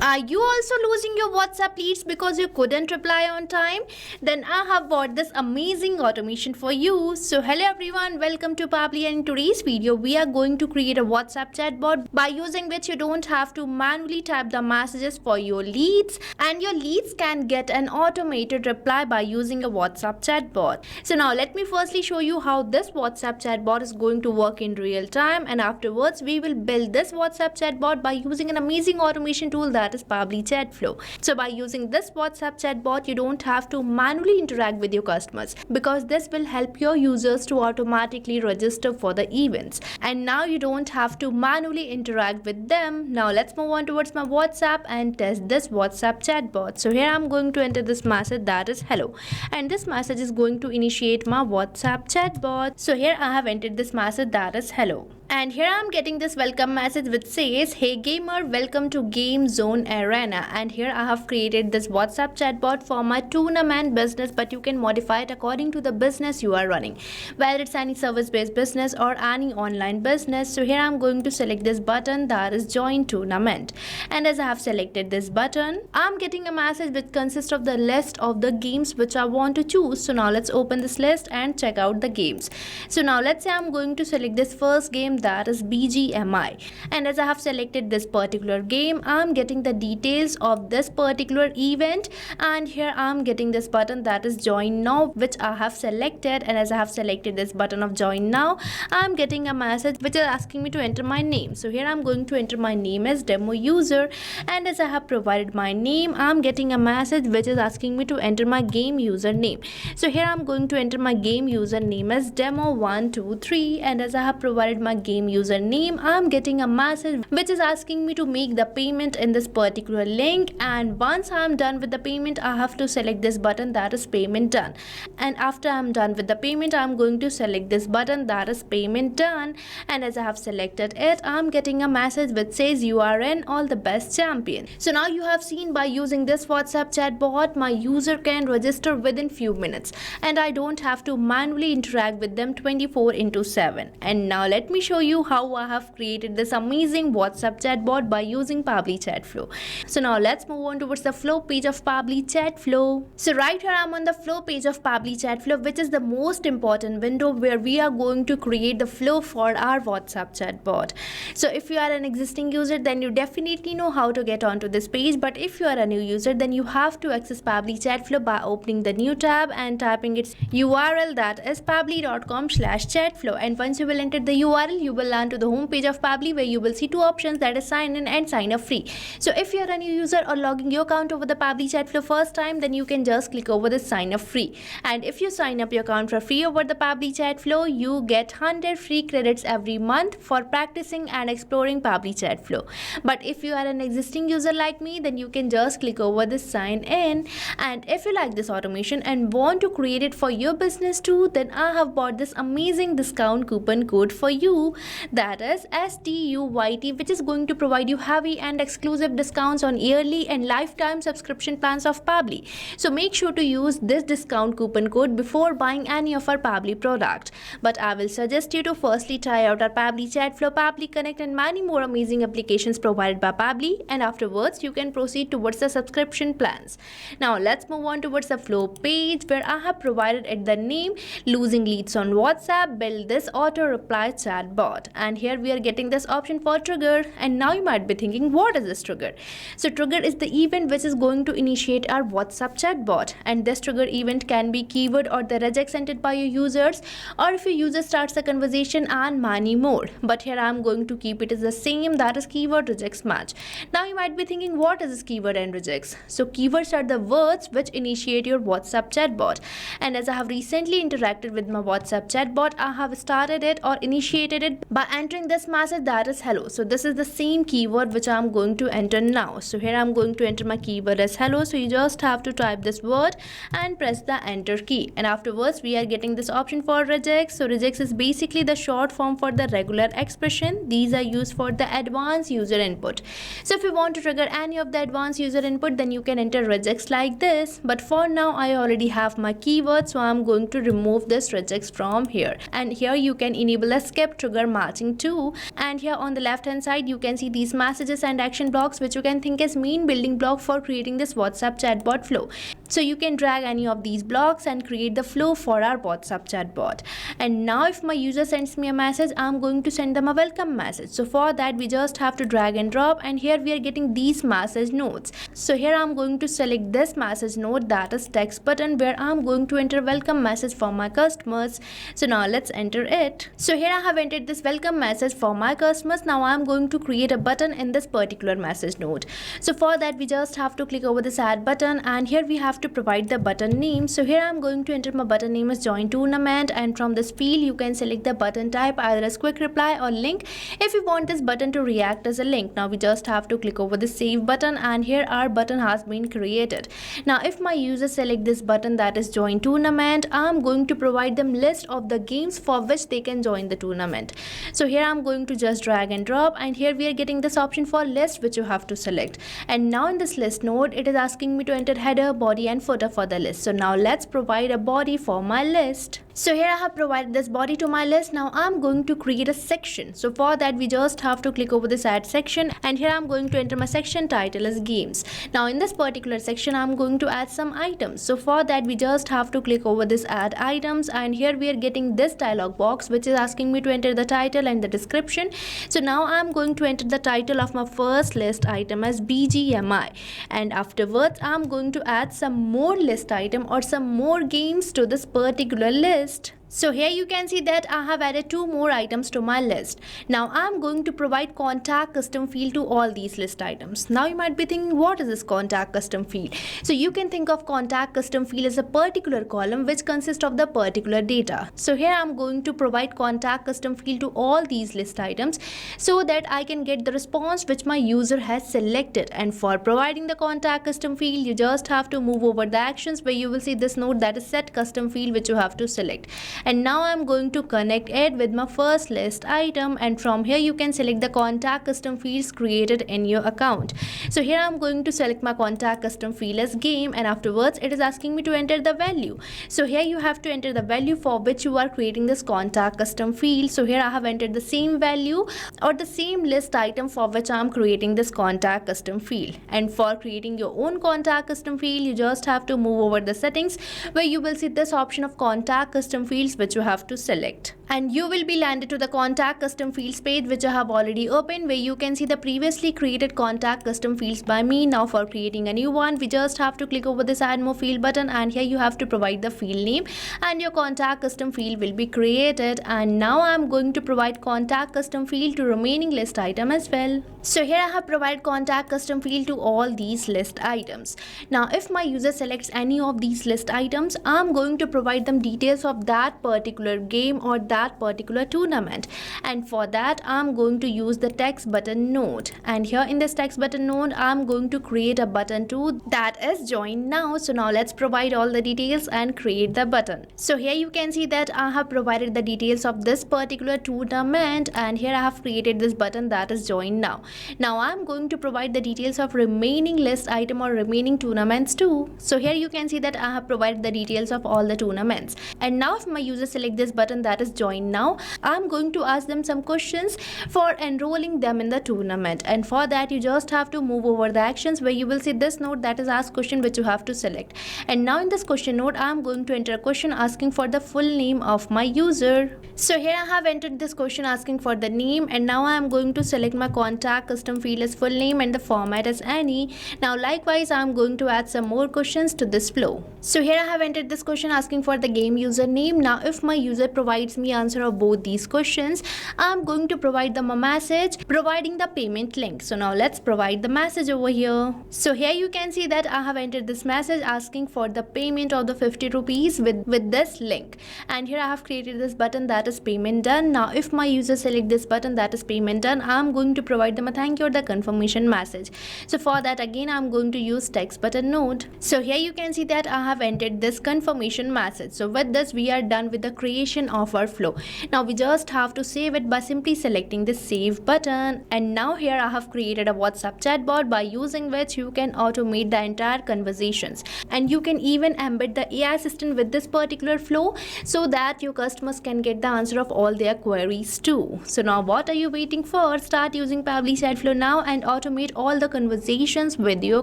Are you also losing your WhatsApp leads because you couldn't reply on time? Then I have bought this amazing automation for you. So hello everyone, welcome to Pabbly, and in today's video we are going to create a WhatsApp chatbot by using which you don't have to manually type the messages for your leads, and your leads can get an automated reply by using a WhatsApp chatbot. So now let me firstly show you how this WhatsApp chatbot is going to work in real time, and afterwards we will build this WhatsApp chatbot by using an amazing automation tool that is Pabbly chat flow. So by using this WhatsApp chatbot, you don't have to manually interact with your customers, because this will help your users to automatically register for the events, and now you don't have to manually interact with them. Now let's move on towards my WhatsApp and test this WhatsApp chatbot. So here I'm going to enter this message that is hello, and this message is going to initiate my WhatsApp chatbot. So here I have entered this message that is hello, and here I'm getting this welcome message which says, hey gamer, welcome to Game Zone Arena. And here I have created this WhatsApp chatbot for my tournament business, but you can modify it according to the business you are running, whether it's any service-based business or any online business. So here I'm going to select this button that is join tournament, and as I have selected this button, I'm getting a message which consists of the list of the games which I want to choose. So now let's open this list and check out the games. So now let's say I'm going to select this first game that is BGMI, and as I have selected this particular game, I'm getting the details of this particular event, and here I'm getting this button that is join now which I have selected, and as I have selected this button of join now, I'm getting a message which is asking me to enter my name. So here I'm going to enter my name as demo user, and as I have provided my name, I'm getting a message which is asking me to enter my game username. So here I'm going to enter my game username as demo123, and as I have provided my game username, I'm getting a message which is asking me to make the payment in this particular link, and once I'm done with the payment, I have to select this button that is payment done, and after I'm done with the payment, I'm going to select this button that is payment done, and as I have selected it, I'm getting a message which says you are in all the best champion. So now you have seen, by using this WhatsApp chatbot, my user can register within few minutes, and I don't have to manually interact with them 24/7. And now let me show you how I have created this amazing WhatsApp chatbot by using Pabbly chat flow. So now let's move on towards the flow page of Pabbly chat flow. So right here I'm on the flow page of Pabbly chat flow, which is the most important window where we are going to create the flow for our WhatsApp chatbot. So if you are an existing user, then you definitely know how to get onto this page, but if you are a new user, then you have to access Pabbly chat flow by opening the new tab and typing its URL, that is pabbly.com/chatflow, and once you will enter the URL, you will land to the home page of Pabbly, where you will see two options, that is sign in and sign up free. So if you are a new user or logging your account over the Pabbly chat flow first time, then you can just click over the sign up free, and if you sign up your account for free over the Pabbly chat flow, you get 100 free credits every month for practicing and exploring Pabbly chat flow. But if you are an existing user like me, then you can just click over this sign in, and if you like this automation and want to create it for your business too, then I have bought this amazing discount coupon code for you, that is STUYT, which is going to provide you heavy and exclusive discounts on yearly and lifetime subscription plans of Pabbly. So make sure to use this discount coupon code before buying any of our Pabbly product. But I will suggest you to firstly try out our Pabbly chat flow, Pabbly Connect, and many more amazing applications provided by Pabbly, and afterwards you can proceed towards the subscription plans. Now let's move on towards the flow page, where I have provided it the name losing leads on WhatsApp, build this auto reply chatbot, and here we are getting this option for trigger. And now you might be thinking, what is this trigger? So trigger is the event which is going to initiate our WhatsApp chatbot, and this trigger event can be keyword or the regex entered by your users, or if your user starts a conversation, and many more. But here I am going to keep it as the same, that is keyword regex match. Now you might be thinking, what is this keyword and regex? So keywords are the words which initiate your WhatsApp chatbot, and as I have recently interacted with my WhatsApp chatbot, I have started it or initiated it by entering this message that is hello. So this is the same keyword which I am going to enter now. So here I am going to enter my keyword as hello. So you just have to type this word and press the enter key, and afterwards we are getting this option for regex. So regex is basically the short form for the regular expression. These are used for the advanced user input. So if you want to trigger any of the advanced user input, then you can enter regex like this, but for now I already have my keyword, so I'm going to remove this regex from here, and here you can enable a skip trigger are matching to. And here on the left hand side you can see these messages and action blocks, which you can think as main building block for creating this WhatsApp chatbot flow. So you can drag any of these blocks and create the flow for our WhatsApp chatbot. And now if my user sends me a message, I'm going to send them a welcome message. So for that we just have to drag and drop, and here we are getting these message nodes. So here I'm going to select this message node, that is text button, where I'm going to enter welcome message for my customers. So now let's enter it. So here I have entered this welcome message for my customers. Now I'm going to create a button in this particular message node. So for that we just have to click over this add button, and here we have to provide the button name. So here I'm going to enter my button name as join tournament, and from this field you can select the button type either as quick reply or link if you want this button to react as a link. Now we just have to click over the save button, and here our button has been created. Now if my user select this button, that is join tournament, I'm going to provide them list of the games for which they can join the tournament. So here I'm going to just drag and drop, and here we are getting this option for list, which you have to select. And now in this list node it is asking me to enter header, body and footer for the list. So now let's provide a body for my list. So here I have provided this body to my list. Now I'm going to create a section. So for that we just have to click over this add section, and here I'm going to enter my section title as games. Now in this particular section I'm going to add some items. So for that we just have to click over this add items, and here we are getting this dialog box which is asking me to enter the title and the description. So now I'm going to enter the title of my first list item as BGMI, and afterwards I'm going to add some more list item or some more games to this particular list. So here you can see that I have added 2 more items to my list. Now I'm going to provide contact custom field to all these list items. Now you might be thinking, what is this contact custom field? So you can think of contact custom field as a particular column which consists of the particular data. So here I'm going to provide contact custom field to all these list items so that I can get the response which my user has selected. And for providing the contact custom field, you just have to move over the actions where you will see this node, that is set custom field, which you have to select. And now I'm going to connect it with my first list item, and from here you can select the contact custom fields created in your account. So here I'm going to select my contact custom field as game, and afterwards it is asking me to enter the value. So here you have to enter the value for which you are creating this contact custom field. So here I have entered the same value or the same list item for which I am creating this contact custom field. And for creating your own contact custom field, you just have to move over the settings where you will see this option of contact custom fields which you have to select, and you will be landed to the contact custom fields page which I have already opened, where you can see the previously created contact custom fields by me. Now for creating a new one, we just have to click over this add more field button, and here you have to provide the field name and your contact custom field will be created. And now I'm going to provide contact custom field to remaining list item as well. So here I have provided contact custom field to all these list items. Now if my user selects any of these list items, I'm going to provide them details of that particular game or that particular tournament, and for that I'm going to use the text button node. And here in this text button node I'm going to create a button too, that is join now. So now let's provide all the details and create the button. So here you can see that I have provided the details of this particular tournament, and here I have created this button, that is join now. Now I'm going to provide the details of remaining list item or remaining tournaments too. So here you can see that I have provided the details of all the tournaments. And now if my user select this button, that is join now, I'm going to ask them some questions for enrolling them in the tournament. And for that you just have to move over the actions where you will see this node, that is ask question, which you have to select. And now in this question node I'm going to enter a question asking for the full name of my user. So here I have entered this question asking for the name, and now I am going to select my contact custom field as full name and the format as any. Now likewise I am going to add some more questions to this flow. So here I have entered this question asking for the game username. Now if my user provides me answer of both these questions, I'm going to provide them a message providing the payment link. So now let's provide the message over here. So here you can see that I have entered this message asking for the payment of the 50 rupees with this link, and here I have created this button, that is payment done. Now if my user select this button, that is payment done, I'm going to provide them a thank you or the confirmation message. So for that again I'm going to use text button node. So here you can see that I have entered this confirmation message. So with this we are done done with the creation of our flow. Now we just have to save it by simply selecting the save button. And now here I have created a WhatsApp chatbot by using which you can automate the entire conversations, and you can even embed the AI assistant with this particular flow so that your customers can get the answer of all their queries too. So now what are you waiting for? Start using Pabbly chat flow now and automate all the conversations with your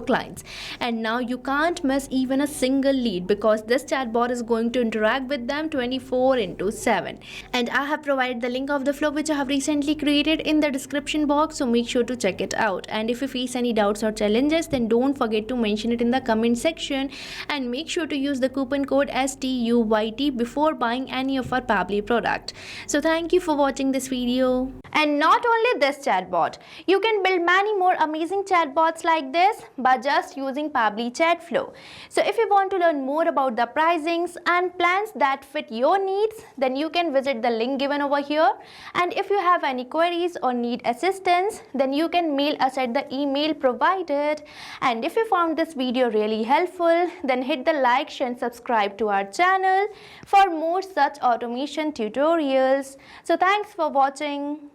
clients. And now you can't miss even a single lead because this chatbot is going to interact with them 24/7. And I have provided the link of the flow which I have recently created in the description box, so make sure to check it out. And if you face any doubts or challenges, then don't forget to mention it in the comment section, and make sure to use the coupon code STUYT before buying any of our Pabbly product. So thank you for watching this video. And not only this chatbot, you can build many more amazing chatbots like this by just using Pabbly chat flow. So if you want to learn more about the pricings and plans that fit your needs, then you can visit the link given over here. And if you have any queries or need assistance, then you can mail us at the email provided. And if you found this video really helpful, then hit the like, share and subscribe to our channel for more such automation tutorials. So thanks for watching.